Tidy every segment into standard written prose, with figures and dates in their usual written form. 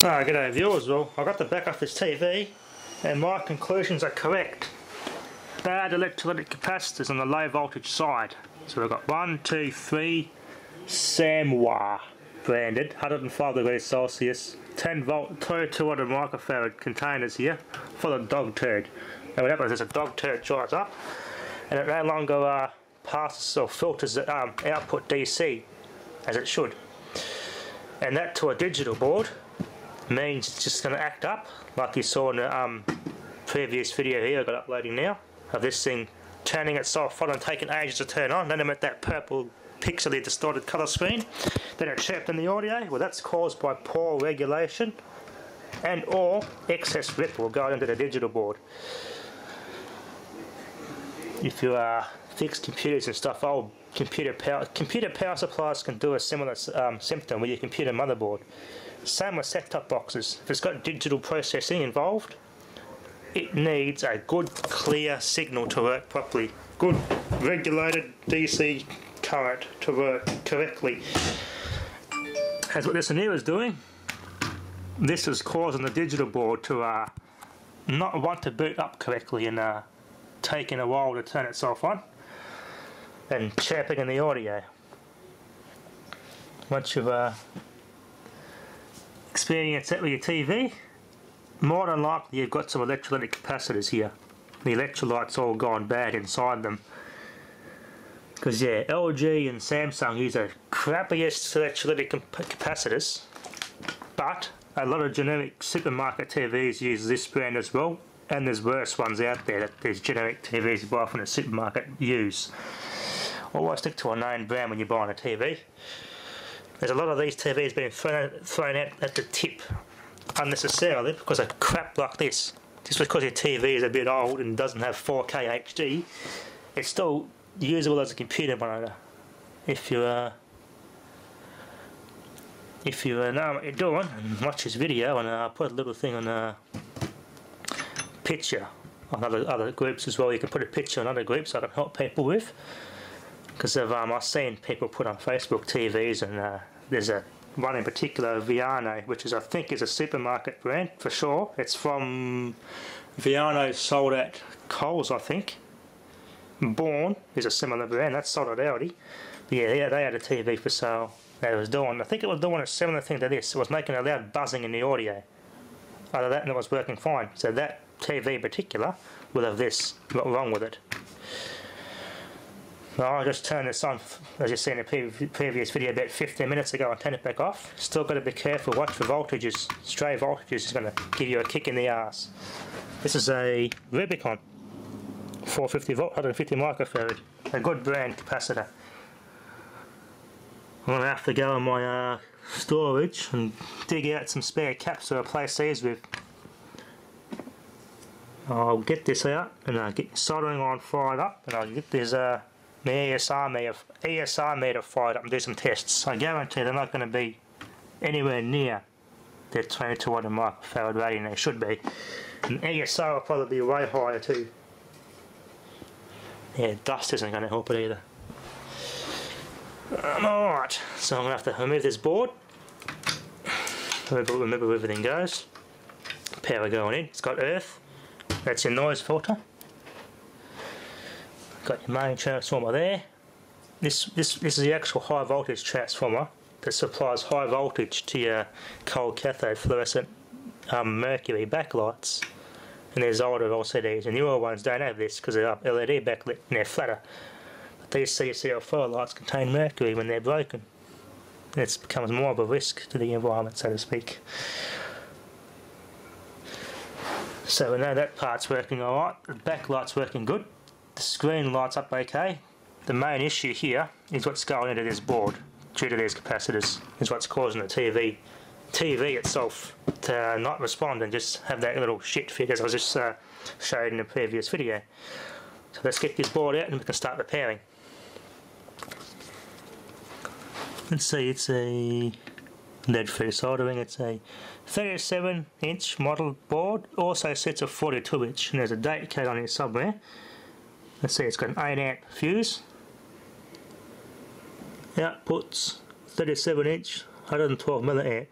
G'day viewers. Well, I got the back off this TV and my conclusions are correct. Bad electrolytic capacitors on the low voltage side. So we've got 1, 2, 3 Samwha branded 105 degrees Celsius 10 volt 200 microfarad containers here full of dog turd. And what happens is a dog turd dries up and it no longer passes or filters the output DC as it should. And that to a digital board means it's just going to act up like you saw in the previous video here I got uploading now of this thing turning itself on and taking ages to turn on. Then I'm at that purple pixely distorted colour screen. Then it's chirped in the audio. Well, that's caused by poor regulation and or excess ripple going into the digital board. If you fix computers and stuff, old computer power supplies can do a similar symptom with your computer motherboard. Same with set-top boxes. If it's got digital processing involved, it needs a good clear signal to work properly. Good regulated DC current to work correctly. As what this one here is doing, this is causing the digital board to not want to boot up correctly and taking a while to turn itself on and chirping in the audio. Once you've experienced that with your TV, more than likely you've got some electrolytic capacitors here. The electrolyte's all gone bad inside them. Because yeah, LG and Samsung use the crappiest electrolytic capacitors, but a lot of generic supermarket TVs use this brand as well, and there's worse ones out there that these generic TVs you buy from the supermarket use. Always stick to a known brand when you're buying a TV. There's a lot of these TVs being thrown out at the tip unnecessarily because of crap like this. Just because your TV is a bit old and doesn't have 4K HD, it's still usable as a computer monitor. If you know what you're doing and watch this video, and I'll put a little thing on a picture on other groups as well. You can put a picture on other groups I can help people with. Because I've seen people put on Facebook TVs, and there's one in particular, Viano, which is I think is a supermarket brand for sure. It's from Viano, sold at Coles, I think. Born is a similar brand, that's sold at Aldi. But yeah, they had a TV for sale. They was doing, I think it was doing a similar thing to this. It was making a loud buzzing in the audio. Other than that, and it was working fine. So that TV in particular will have this wrong with it. I'll just turn this on, as you see in the previous video about 15 minutes ago, and turn it back off. Still got to be careful, watch for voltages. Stray voltages is going to give you a kick in the arse. This is a Rubicon 450 volt, 150 microfarad, a good brand capacitor. I'm going to have to go in my storage and dig out some spare caps to replace these with. I'll get this out and I'll get soldering iron fired up, and I'll get this my ESR meter fired up and do some tests. I guarantee they're not going to be anywhere near their 2200 microfarad rating they should be. And ESR will probably be way higher too. Yeah, dust isn't going to help it either. Alright, so I'm going to have to remove this board. Remember where everything goes. Power going in, it's got earth. That's your noise filter. Got your main transformer there. This is the actual high voltage transformer that supplies high voltage to your cold cathode fluorescent mercury backlights. And there's older LCDs, and newer ones don't have this because they're LED backlit and they're flatter. But these CCL4 lights contain mercury when they're broken. And it becomes more of a risk to the environment, so to speak. So we know that part's working alright. The backlight's working good. The screen lights up okay. The main issue here is what's going into this board due to these capacitors, is what's causing the TV itself to not respond and just have that little shit fit as I was just showed in the previous video. So let's get this board out and we can start repairing. Let's see, it's a lead-free soldering. It's a 37-inch model board, also sets a 42-inch, and there's a date code on it somewhere. Let's see, it's got an 8 amp fuse. Outputs 37 inch, 112 milliamp,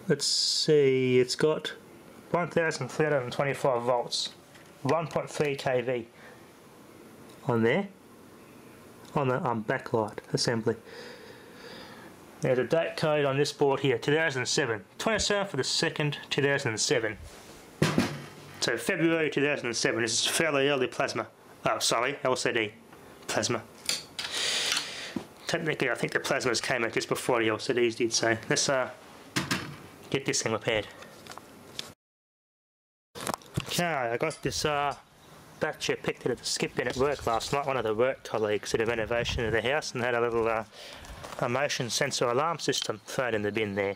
let's see, it's got 1325 volts, 1.3 kV on there, on the backlight assembly. There's a date code on this board here, 2007, 27th for the 2nd, 2007. So February 2007, this is fairly early plasma. Oh, sorry, LCD plasma. Technically, I think the plasmas came out just before the LCDs did, so let's get this thing repaired. Okay, I got this battery. I picked it at the skip bin at work last night. One of the work colleagues did a renovation of the house and had a little a motion sensor alarm system thrown in the bin there.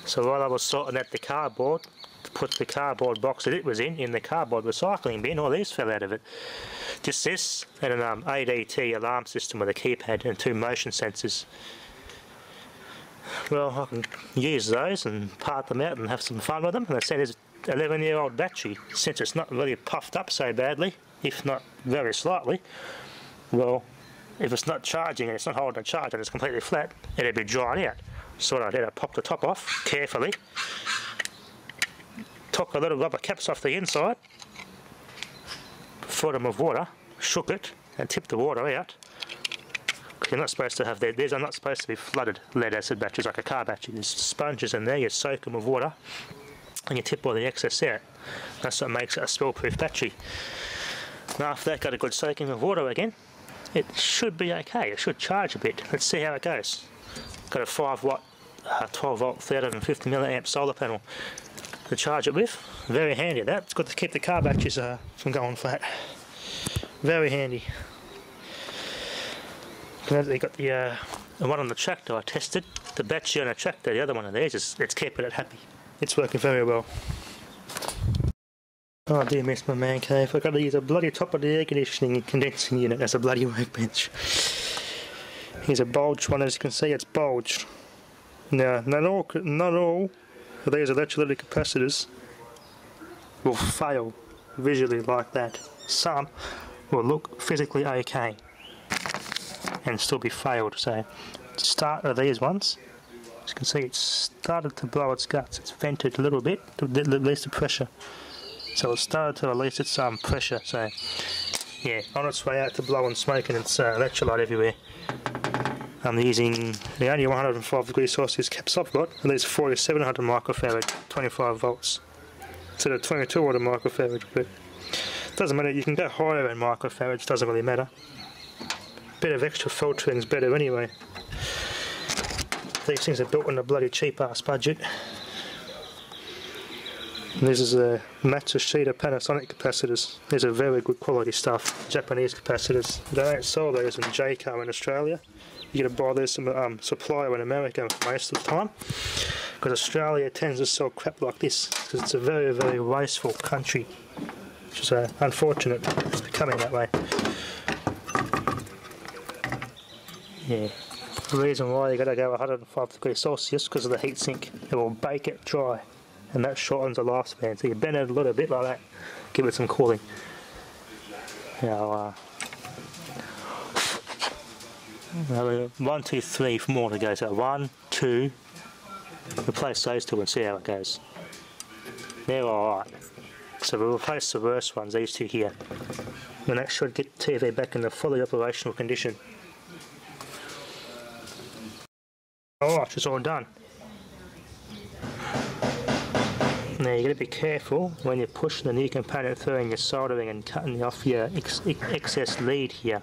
So while I was sorting out the cardboard, to put the cardboard box that it was in the cardboard recycling bin, all these fell out of it. Just this and an ADT alarm system with a keypad and 2 motion sensors. Well, I can use those and part them out and have some fun with them. And I said there's an 11-year-old battery, since it's not really puffed up so badly, if not very slightly. Well, if it's not charging and it's not holding a charge and it's completely flat, it'll be drying out. So what I did, I popped the top off carefully, took the little rubber caps off the inside, filled them with water, shook it and tipped the water out. Because you're not supposed to have these are not supposed to be flooded lead acid batteries like a car battery. There's sponges in there, you soak them with water and you tip all the excess out. That's what makes it a spill-proof battery. And after that, got a good soaking of water again. It should be okay, it should charge a bit. Let's see how it goes. Got a 5 watt, 12 volt, 350 milliamp solar panel to charge it with. Very handy that. It's good to keep the car batteries from going flat. Very handy. They got the one on the tractor I tested. The battery on the tractor, the other one of theirs, it's keeping it happy. It's working very well. Oh dear, miss my man cave. I've got to use a bloody top of the air conditioning and condensing unit as a bloody workbench. Here's a bulged one, as you can see, it's bulged. Now, not all of these electrolytic capacitors will fail visually like that. Some will look physically okay and still be failed. So, the start of these ones, as you can see, it's started to blow its guts. It's vented a little bit to release the pressure. So it started to release its pressure. So, yeah, on its way out to blow and smoke, and it's electrolyte everywhere. I'm using the only 105 degrees Celsius caps I've got, and there's 4700 microfarad, 25 volts. So the 2200 microfarad, but it doesn't matter, you can go higher in microfarads, doesn't really matter. Bit of extra filtering's better anyway. These things are built on a bloody cheap ass budget. And this is a Matsushita Panasonic capacitors. These are very good quality stuff, Japanese capacitors. They don't sell those in JCO in Australia. You gotta buy those from supplier in America most of the time, because Australia tends to sell crap like this because it's a very, very wasteful country, which is unfortunate. It's becoming that way. Yeah, the reason why you gotta go 105 degrees Celsius because of the heat sink. It will bake it dry, and that shortens the lifespan. So you bend it a little bit like that, give it some cooling. Now, 1, 2, 3 more to go. So 1, 2. Replace those 2 and see how it goes. They're alright. So we'll replace the worst ones, these 2 here. And that should get the TV back in the fully operational condition. Alright, it's all done. Now you got to be careful when you're pushing the new component through and you're soldering and cutting off your excess lead here.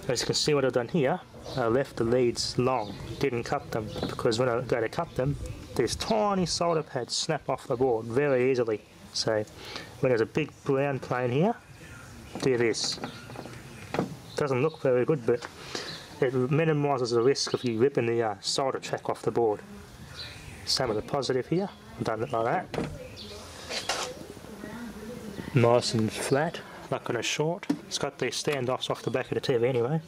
As you can see what I've done here, I left the leads long, didn't cut them, because when I go to cut them, these tiny solder pads snap off the board very easily. So when there's a big brown plane here, do this. Doesn't look very good, but it minimises the risk of you ripping the solder track off the board. Same with the positive here, I've done it like that. Nice and flat, like on a short. It's got these standoffs off the back of the TV anyway.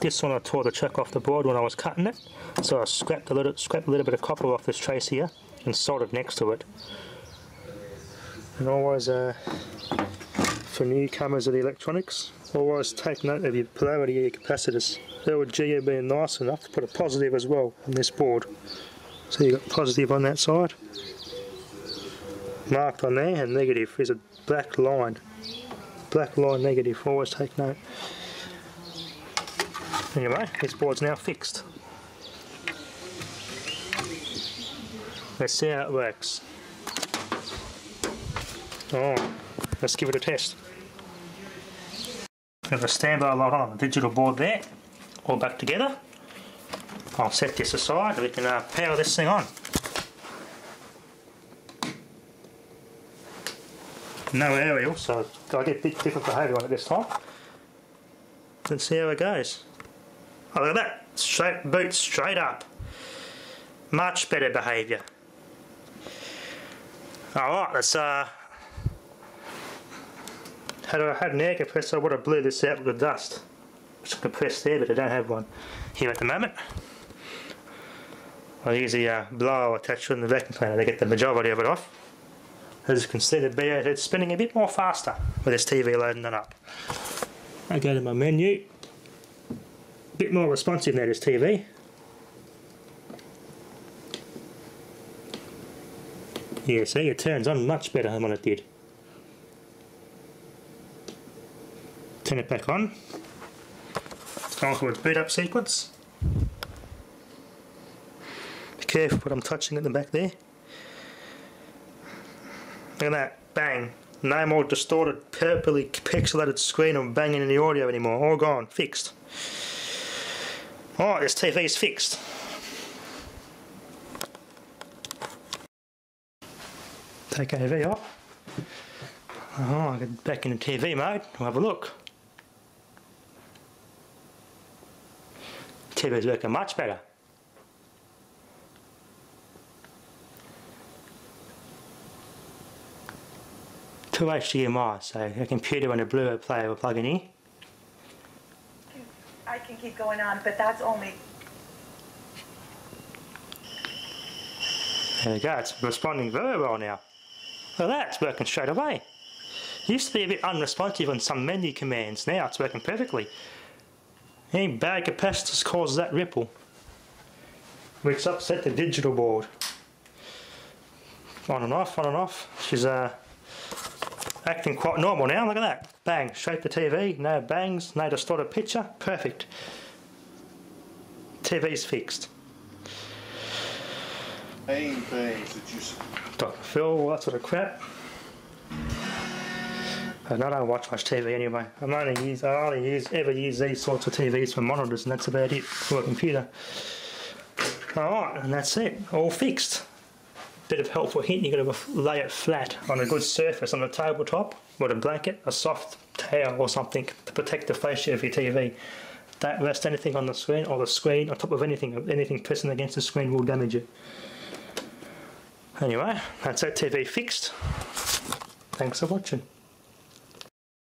This one I tore the track off the board when I was cutting it, so I scrapped a little bit of copper off this trace here and soldered next to it. And always, for newcomers of the electronics, always take note of your polarity of your capacitors. LG being nice enough to put a positive as well on this board. So you've got positive on that side, marked on there, and negative is a black line. Black line negative, always take note. Anyway, this board's now fixed. Let's see how it works. Oh, let's give it a test. Got a standby light on the digital board there, all back together. I'll set this aside, we can power this thing on. No aerial, so I get a bit different behaviour on it this time. Let's see how it goes. Oh, look at that, straight boot straight up. Much better behaviour. Alright, let's had I had an air compressor, I would have blew this out with the dust. It's a compressed air, but I don't have one here at the moment. I'll use the blower attached to the vacuum cleaner to get the majority of it off. As you can see, the it's spinning a bit more faster with this TV loading it up. I go to my menu. A bit more responsive now, this TV. Yeah, see, it turns on much better than what it did. Turn it back on. Go on with boot up sequence. Be careful what I'm touching at the back there. Look at that, bang. No more distorted, purpley pixelated screen or banging in the audio anymore. All gone, fixed. Alright, this TV's fixed. Take AV off. Oh, I get back into TV mode. We'll have a look. TV's working much better. Two HDMI, so a computer and a Blu-ray player will plug in here. I can keep going on, but that's only... There we go, it's responding very well now. Look at that, it's working straight away. It used to be a bit unresponsive on some menu commands, now it's working perfectly. Any bad capacitors causes that ripple, which upset the digital board. On and off, on and off. She's acting quite normal now, look at that. Bang, straight to TV, no bangs, no distorted picture, perfect. TV's fixed. Main things that you... Dr. Phil, all that sort of crap. And I don't watch much TV anyway. I only ever use these sorts of TVs for monitors, and that's about it for a computer. Alright, and that's it, all fixed. Bit of helpful hint, you've got to lay it flat on a good surface on the tabletop with a blanket, a soft towel or something to protect the fascia of your TV. Don't rest anything on the screen, or the screen on top of anything pressing against the screen will damage it. Anyway, that's that TV fixed. Thanks for watching.